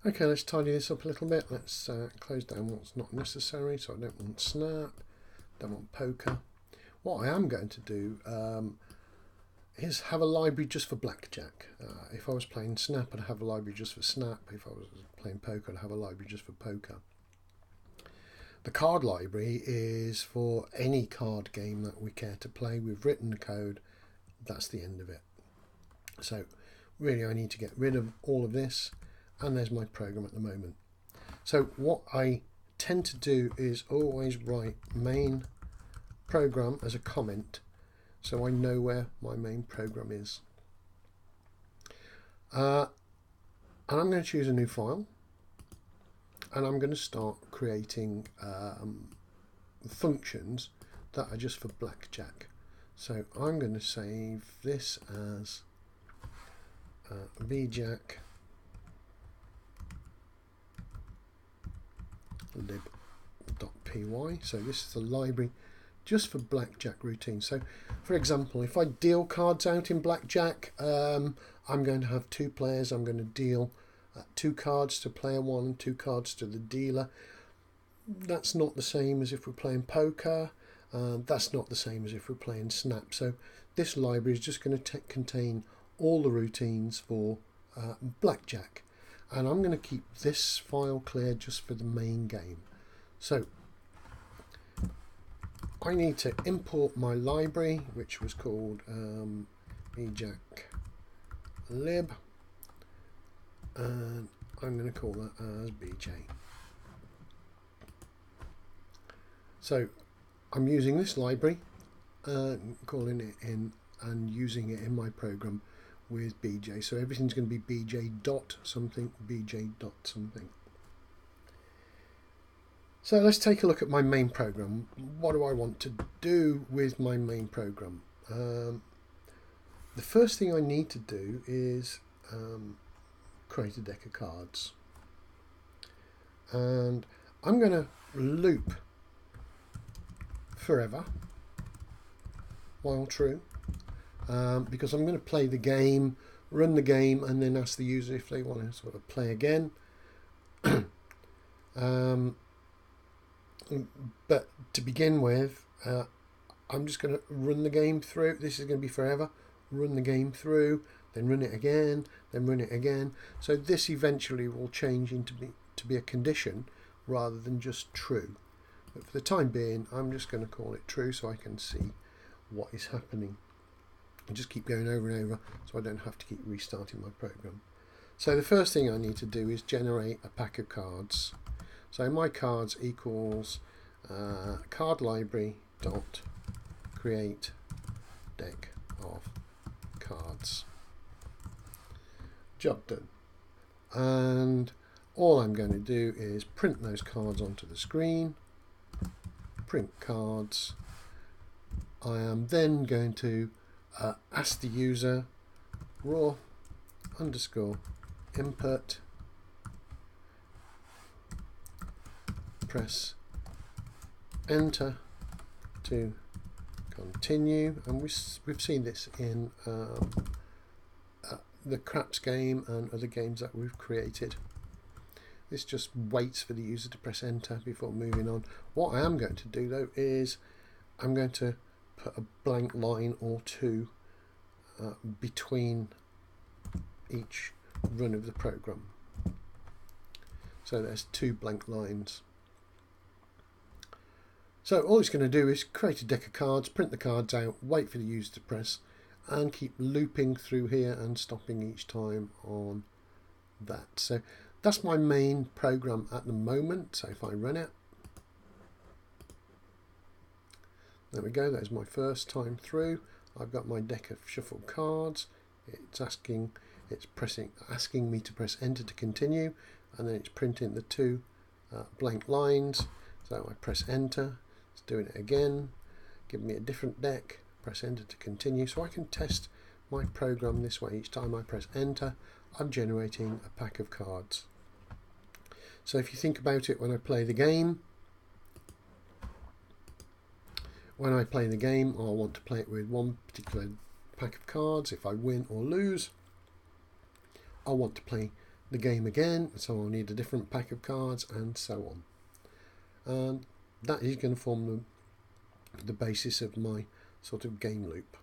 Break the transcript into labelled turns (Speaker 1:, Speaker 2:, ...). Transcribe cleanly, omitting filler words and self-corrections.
Speaker 1: Okay, let's tidy this up a little bit. Let's close down what's not necessary. So I don't want snap, don't want poker. What I am going to do is have a library just for blackjack. If I was playing snap, I'd have a library just for snap. If I was playing poker, I'd have a library just for poker. The card library is for any card game that we care to play. We've written the code. That's the end of it. So really I need to get rid of all of this, and there's my program at the moment. So what I tend to do is always write main program as a comment, so I know where my main program is. And I'm going to choose a new file, and I'm going to start creating functions that are just for blackjack. So I'm going to save this as bjack lib.py. So this is the library just for blackjack routines. So for example, if I deal cards out in blackjack, I'm going to have two players. I'm going to deal 2 cards to player 1 and 2 cards to the dealer. That's not the same as if we're playing poker. That's not the same as if we're playing snap. So this library is just going to contain all the routines for blackjack, and I'm going to keep this file clear just for the main game. So I need to import my library, which was called bjack lib, and I'm going to call that as bj. So I'm using this library, calling it in and using it in my program with bj. So everything's going to be bj dot something, bj dot something. So let's take a look at my main program. What do I want to do with my main program? The first thing I need to do is create a deck of cards, and I'm going to loop forever while true, because I'm going to play the game, run the game, and then ask the user if they want to sort of play again. But to begin with, I'm just going to run the game through. This is going to be forever. Run the game through, then run it again, then run it again. So this eventually will change into to be a condition rather than just true. But for the time being, I'm just going to call it true so I can see what is happening. And just keep going over and over so I don't have to keep restarting my program. So the first thing I need to do is generate a pack of cards. So my cards equals card library dot create deck of cards. Job done. And all I'm going to do is print those cards onto the screen. Print cards. I am then going to ask the user raw underscore input, press enter to continue, and we've seen this in the craps game and other games that we've created. This just waits for the user to press enter before moving on. What I am going to do though is I'm going to put a blank line or two between each run of the program. So there's 2 blank lines. So all it's going to do is create a deck of cards, print the cards out, wait for the user to press, and keep looping through here and stopping each time on that. So that's my main program at the moment. So if I run it, there we go, there's my first time through. I've got my deck of shuffled cards. It's asking me to press enter to continue, and then it's printing the 2 blank lines. So I press enter, it's doing it again, giving me a different deck, press enter to continue. So I can test my program this way. Each time I press enter, I'm generating a pack of cards. So if you think about it, when I play the game, I'll want to play it with one particular pack of cards. If I win or lose, I'll want to play the game again, so I'll need a different pack of cards, and so on. And that is going to form the basis of my sort of game loop.